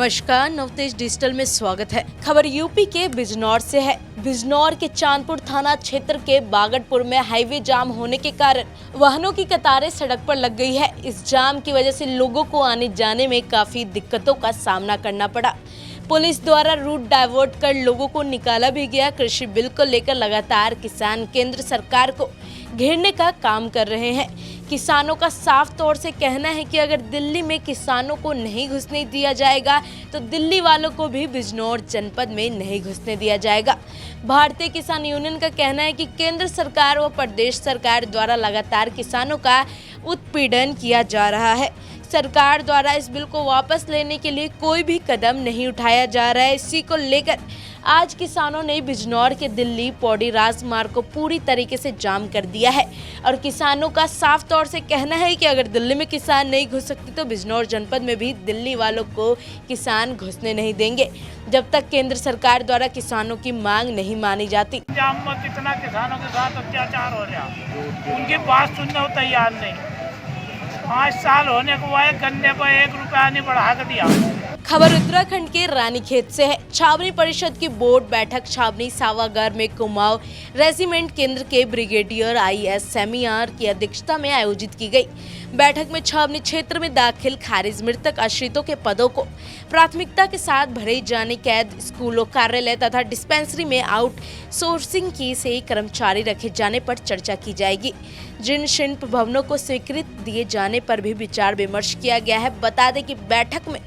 नमस्कार, नवतेज डिजिटल में स्वागत है। खबर यूपी के बिजनौर से है। बिजनौर के चांदपुर थाना क्षेत्र के बागटपुर में हाईवे जाम होने के कारण वाहनों की कतारें सड़क पर लग गई है। इस जाम की वजह से लोगों को आने जाने में काफी दिक्कतों का सामना करना पड़ा। पुलिस द्वारा रूट डाइवर्ट कर लोगों को निकाला भी गया। कृषि बिल को लेकर लगातार किसान केंद्र सरकार को घेरने का काम कर रहे हैं। किसानों का साफ तौर से कहना है कि अगर दिल्ली में किसानों को नहीं घुसने दिया जाएगा तो दिल्ली वालों को भी बिजनौर जनपद में नहीं घुसने दिया जाएगा। भारतीय किसान यूनियन का कहना है कि केंद्र सरकार व प्रदेश सरकार द्वारा लगातार किसानों का उत्पीड़न किया जा रहा है। सरकार द्वारा इस बिल को वापस लेने के लिए कोई भी कदम नहीं उठाया जा रहा है। इसी को लेकर आज किसानों ने बिजनौर के दिल्ली पौड़ी राजमार्ग को पूरी तरीके से जाम कर दिया है और किसानों का साफ तौर से कहना है कि अगर दिल्ली में किसान नहीं घुस सकते तो बिजनौर जनपद में भी दिल्ली वालों को किसान घुसने नहीं देंगे जब तक केंद्र सरकार द्वारा किसानों की मांग नहीं मानी जाती। जाम में कितना किसानों के साथ अत्याचार हो रहा, उनकी बात सुनने को तैयार नहीं। 5 साल होने को आए, गन्ने पर 1 रुपया नहीं बढ़ा कर दिया। खबर उत्तराखंड के रानीखेत से है। छावनी परिषद की बोर्ड बैठक छावनी सावागर में कुमाऊं रेजिमेंट केंद्र के ब्रिगेडियर IS सेमियार की अध्यक्षता में आयोजित की गई। बैठक में छावनी क्षेत्र में दाखिल खारिज मृतक आश्रितों के पदों को प्राथमिकता के साथ भरे जाने, कैद स्कूलों, कार्यालय तथा डिस्पेंसरी में आउटसोर्सिंग की से कर्मचारी रखे जाने पर चर्चा की जाएगी। जिन शिल्प भवनों को स्वीकृत दिए जाने पर भी विचार विमर्श किया गया है। बता दें कि बैठक में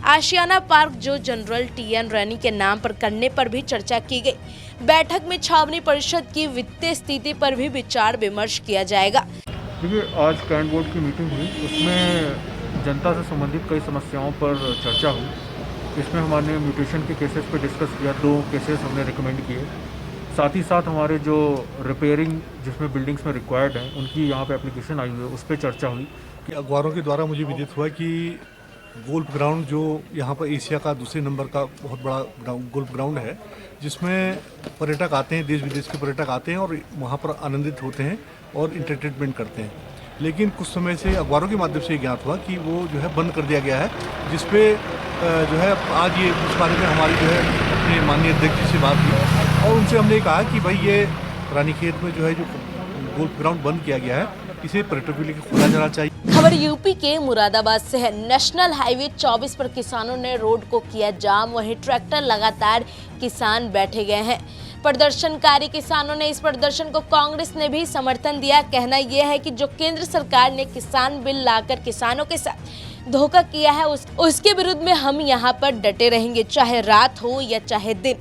आशियाना पार्क जो जनरल TN रैनी के नाम पर करने पर भी चर्चा की गई। बैठक में छावनी परिषद की वित्तीय स्थिति पर भी विचार विमर्श किया जाएगा। देखिए, आज कैंट बोर्ड की मीटिंग हुई, उसमें जनता से संबंधित कई समस्याओं पर चर्चा हुई। इसमें हमारे म्यूटेशन के केसेस पर डिस्कस किया। 2 केसेस हमने रिकमेंड किए। साथ ही साथ हमारे जो रिपेयरिंग जिसमें बिल्डिंग्स में रिक्वायर्ड हैं उनकी यहाँ पे एप्लीकेशन आई हुई है, उस पर चर्चा हुई। कि अखबारों के द्वारा मुझे विदित हुआ कि गोल्फ ग्राउंड जो यहाँ पर एशिया का दूसरे नंबर का बहुत बड़ा गोल्फ ग्राउंड है, जिसमें पर्यटक आते हैं, देश विदेश के पर्यटक आते हैं और वहाँ पर आनंदित होते हैं और इंटरटेनमेंट करते हैं। लेकिन कुछ समय से अखबारों के माध्यम से ज्ञात हुआ कि वो जो है बंद कर दिया गया है, जिसपे जो है आज ये इस बारे में हमारी जो है अपने माननीय अध्यक्ष जी से बात हुई और उनसे हमने कहा कि भाई ये रानीखेत में जो है जो गोल्फ ग्राउंड बंद किया गया है, इसे पर्यटकों के लिए खोला जाना चाहिए। खबर यूपी के मुरादाबाद से है। नेशनल हाईवे 24 पर किसानों ने रोड को किया जाम, वहीं ट्रैक्टर लगातार किसान बैठे गए हैं। प्रदर्शनकारी किसानों ने इस प्रदर्शन को कांग्रेस ने भी समर्थन दिया। कहना यह है कि जो केंद्र सरकार ने किसान बिल लाकर किसानों के साथ धोखा किया है उसके विरुद्ध में हम यहाँ पर डटे रहेंगे, चाहे रात हो या चाहे दिन।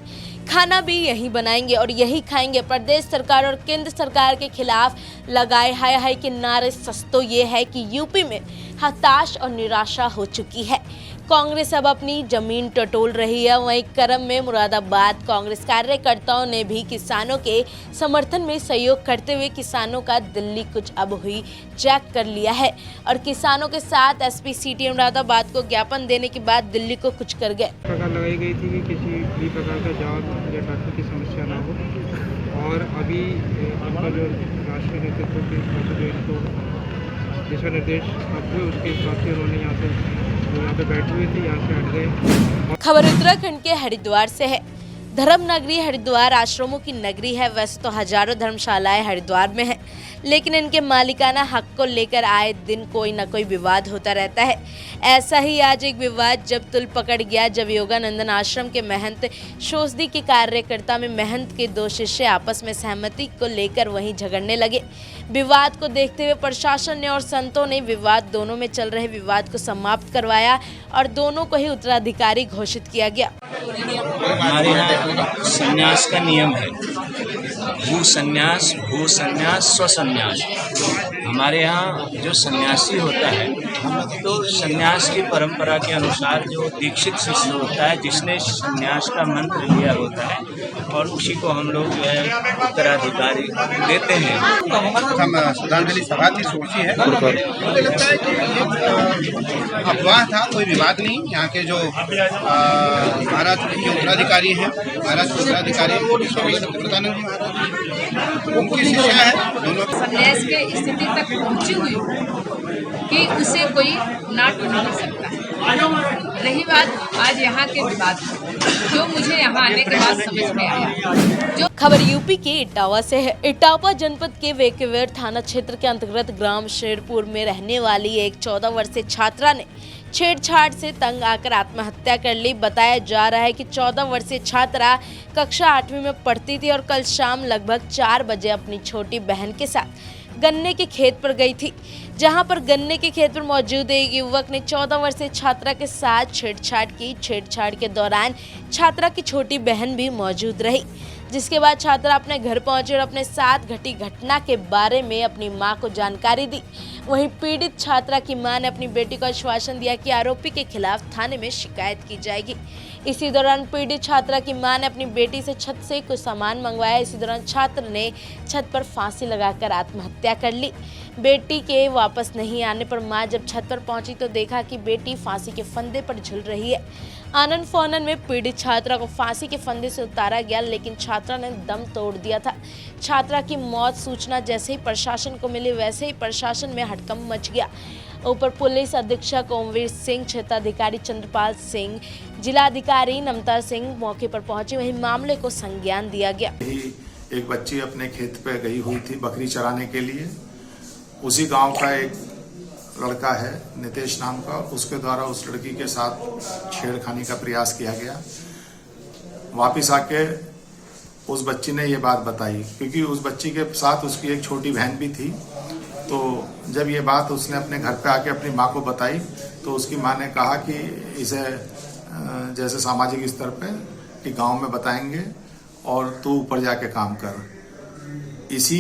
खाना भी यही बनाएंगे और यही खाएंगे। प्रदेश सरकार और केंद्र सरकार के खिलाफ लगाए हाय हाय के नारे सच तो ये है कि यूपी में हताश और निराशा हो चुकी है। कांग्रेस अब अपनी जमीन टटोल रही है। वहीं करम में मुरादाबाद कांग्रेस कार्यकर्ताओं ने भी किसानों के समर्थन में सहयोग करते हुए किसानों का दिल्ली कुछ अब हुई चेक कर लिया है और किसानों के साथ SP CT मुरादाबाद को ज्ञापन देने के बाद दिल्ली को कुछ कर गए। प्रकार लगाई गई थी कि किसी भी प्रकार का जांच या ट्रैफिक की समस्या ना हो और अभी आपका जो राष्ट्रीय नेतृत्व के हिसाब से जो इनको दिशा निर्देश प्राप्त हुए उसके हिसाब से उन्होंने यहाँ पे बैठे हुए थे, यहाँ से हट गए। खबर उत्तराखंड के हरिद्वार से है। धर्म नगरी हरिद्वार आश्रमों की नगरी है। वैसे तो हजारों धर्मशालाएं हरिद्वार में हैं, लेकिन इनके मालिकाना हक को लेकर आए दिन कोई न कोई विवाद होता रहता है। ऐसा ही आज एक विवाद जब तुल पकड़ गया, जब योगानंदन आश्रम के महंत शोसदी के कार्यकर्ता में महंत के 2 शिष्य आपस में सहमति को लेकर वहीं झगड़ने लगे। विवाद को देखते हुए प्रशासन ने और संतों ने दोनों में चल रहे विवाद को समाप्त करवाया और दोनों को ही उत्तराधिकारी घोषित किया गया। हमारे यहाँ संन्यास का नियम है, भू संन्यास, स्वसन्यास। हमारे यहाँ जो सन्यासी होता है तो सन्यास की परंपरा के अनुसार जो दीक्षित शिष्य होता है, जिसने सन्यास का मंत्र लिया होता है और उसी को हम लोग जो है उत्तराधिकारी देते हैं। हम श्रद्धांजलि सभा की सोची है। मुझे लगता है कि अफवाह था, कोई विवाद नहीं। यहाँ के जो महाराष्ट्र के उत्तराधिकारी हैं, महाराष्ट्र उत्तराधिकारी सत्यव्रतानंद जी महाराज, उनकी शिष्या है। दोनों संन्यास के स्थिति तक पहुंची हुई कि उसे कोई ना टोक नहीं सकता है। रही बात आज यहाँ के विवाद की, जो मुझे यहाँ आने के बाद समझ में आया, जो खबर यूपी के इटावा से है। इटावा जनपद के वेकेवेर थाना क्षेत्र के अंतर्गत ग्राम शेरपुर में रहने वाली एक 14 वर्षीय छात्रा ने छेड़छाड़ से तंग आकर आत्महत्या कर ली। बताया जा रहा है कि 14 वर्षीय छात्रा कक्षा 8वीं में पढ़ती थी और कल शाम लगभग 4 बजे अपनी छोटी बहन के साथ गन्ने के खेत पर गई थी, जहां पर गन्ने के खेत पर मौजूद एक युवक ने 14 वर्षीय छात्रा के साथ छेड़छाड़ की। छेड़छाड़ के दौरान छात्रा की छोटी बहन भी मौजूद रही, जिसके बाद छात्रा अपने घर पहुंची और अपने साथ घटी घटना के बारे में अपनी मां को जानकारी दी। वहीं पीड़ित छात्रा की मां ने अपनी बेटी को आश्वासन दिया कि आरोपी के खिलाफ थाने में शिकायत की जाएगी। इसी दौरान पीड़ित छात्रा की मां ने अपनी बेटी से छत से कुछ सामान मंगवाया। इसी दौरान छात्र ने छत पर फांसी लगाकर आत्महत्या कर ली। बेटी के वापस नहीं आने पर मां जब छत पर पहुंची तो देखा कि बेटी फांसी के फंदे पर झूल रही है। आनन फानन में पीड़ित छात्रा को फांसी के फंदे से उतारा गया, लेकिन छात्रा ने दम तोड़ दिया था। छात्रा की मौत सूचना जैसे ही प्रशासन को मिली, वैसे ही प्रशासन में हड़कंप मच गया। ऊपर पुलिस अधीक्षक ओमवीर सिंह, क्षेत्राधिकारी चंद्रपाल सिंह, जिलाधिकारी नमता सिंह मौके पर पहुंचे। वहीं मामले को संज्ञान दिया गया। एक बच्ची अपने खेत पे गई हुई थी बकरी चराने के लिए। उसी गांव का एक लड़का है नितेश नाम का, उसके द्वारा उस लड़की के साथ छेड़खानी का प्रयास किया गया। वापिस आके उस बच्ची ने ये बात बताई, क्योंकि उस बच्ची के साथ उसकी एक छोटी बहन भी थी। तो जब ये बात उसने अपने घर पे आके अपनी माँ को बताई तो उसकी माँ ने कहा कि इसे जैसे सामाजिक स्तर पे कि गांव में बताएंगे और तू ऊपर जाके काम कर। इसी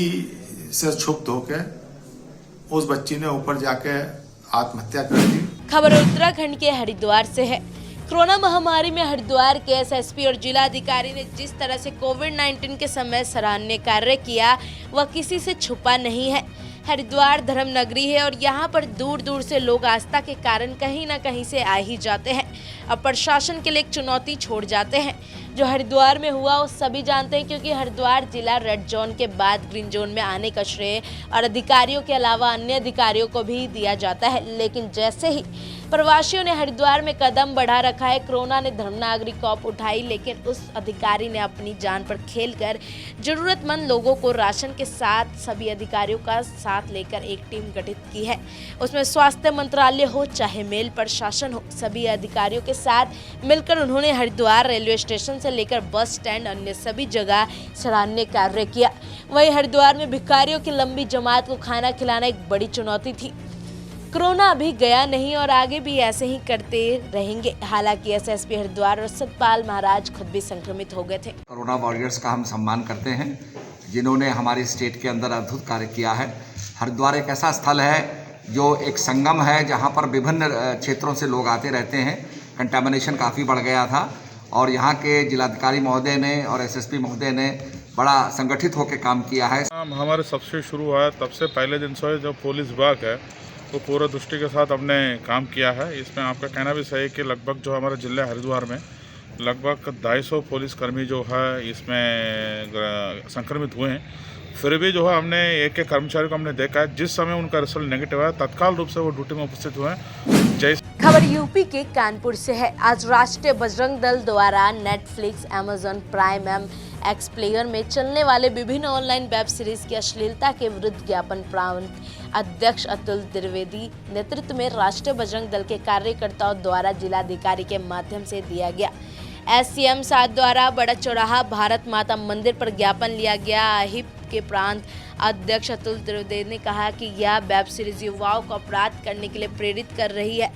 से क्षुब्ध होके उस बच्ची ने ऊपर जाके आत्महत्या कर दी। खबर उत्तराखंड के हरिद्वार से है। कोरोना महामारी में हरिद्वार के एसएसपी और जिलाधिकारी ने जिस तरह से कोविड-19 के समय सराहनीय कार्य किया, वह किसी से छुपा नहीं है। हरिद्वार धर्म नगरी है और यहाँ पर दूर दूर से लोग आस्था के कारण कहीं ना कहीं से आ ही जाते हैं। अब प्रशासन के लिए एक चुनौती छोड़ जाते हैं। जो हरिद्वार में हुआ वो सभी जानते हैं, क्योंकि हरिद्वार जिला रेड जोन के बाद ग्रीन जोन में आने का श्रेय और अधिकारियों के अलावा अन्य अधिकारियों को भी दिया जाता है। लेकिन जैसे ही प्रवासियों ने हरिद्वार में कदम बढ़ा रखा है, कोरोना ने धर्मनागरी कॉप उठाई, लेकिन उस अधिकारी ने अपनी जान पर खेलकर जरूरतमंद लोगों को राशन के साथ सभी अधिकारियों का साथ लेकर एक टीम गठित की है। उसमें स्वास्थ्य मंत्रालय हो चाहे मेल प्रशासन हो, सभी अधिकारियों के साथ मिलकर उन्होंने हरिद्वार रेलवे स्टेशन से लेकर बस स्टैंड अन्य सभी जगह सराहनीय कार्य किया। वहीं हरिद्वार में भिखारियों की लंबी जमात को खाना खिलाना एक बड़ी चुनौती थी। कोरोना अभी गया नहीं और आगे भी ऐसे ही करते रहेंगे। हालांकि एसएसपी हरिद्वार और सतपाल महाराज खुद भी संक्रमित हो गए थे। कोरोना वॉरियर्स का हम सम्मान करते हैं, जिन्होंने हमारी स्टेट के अंदर अद्भुत कार्य किया है। हरिद्वार एक ऐसा स्थल है जो एक संगम है, जहां पर विभिन्न क्षेत्रों से लोग आते रहते हैं। कंटामिनेशन काफ़ी बढ़ गया था और यहाँ के जिलाधिकारी महोदय ने और एसएसपी महोदय ने बड़ा संगठित होकर काम किया है। हमारे सबसे शुरू हुआ तब से पहले दिन से जो पुलिस विभाग है वो पूरा दृष्टि के साथ हमने काम किया है। इसमें आपका कहना भी सही है कि लगभग जो हमारे जिले हरिद्वार में लगभग 250 पुलिसकर्मी जो है इसमें संक्रमित हुए हैं। फिर भी जो है हमने एक एक कर्मचारी को हमने देखा है, जिस समय उनका रिजल्ट नेगेटिव है तत्काल रूप से वो ड्यूटी में उपस्थित हुए हैं। जैसे खबर यूपी के कानपुर से है। आज राष्ट्रीय बजरंग दल द्वारा Netflix, Amazon prime, x player में चलने वाले विभिन्न ऑनलाइन वेब सीरीज की अश्लीलता के विरुद्ध ज्ञापन प्रांत अध्यक्ष अतुल त्रिवेदी नेतृत्व में राष्ट्रीय बजरंग दल के कार्यकर्ताओं द्वारा जिलाधिकारी के माध्यम से दिया गया। SCM 7 द्वारा बड़ा चौराहा भारत माता मंदिर पर ज्ञापन लिया गया। अहिप के प्रांत अध्यक्ष अतुल त्रिवेदी ने कहा कि यह वेब सीरीज युवाओं को अपराध करने के लिए प्रेरित कर रही है।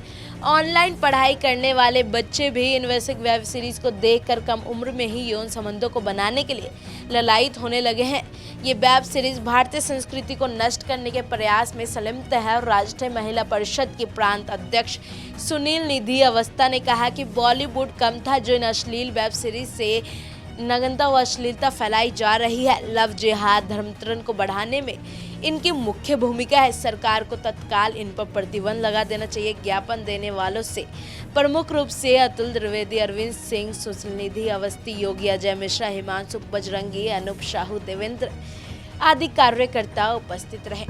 ऑनलाइन पढ़ाई करने वाले बच्चे भी इन वैसे वेब सीरीज को देखकर कम उम्र में ही यौन संबंधों को बनाने के लिए ललायित होने लगे हैं। ये वेब सीरीज भारतीय संस्कृति को नष्ट करने के प्रयास में संलिप्त है और राष्ट्रीय महिला परिषद के प्रांत अध्यक्ष सुनील निधि अवस्था ने कहा कि बॉलीवुड कम था जो इन अश्लील वेब सीरीज से नग्नता व अश्लीलता फैलाई जा रही है। लव जिहाद धर्मांतरण को बढ़ाने में इनकी मुख्य भूमिका है। सरकार को तत्काल इन पर प्रतिबंध लगा देना चाहिए। ज्ञापन देने वालों से प्रमुख रूप से अतुल त्रिवेदी, अरविंद सिंह, सुशील निधि अवस्थी, योगी अजय मिश्रा, हिमांशु बजरंगी, अनूप साहू, देवेंद्र आदि कार्यकर्ता उपस्थित रहे।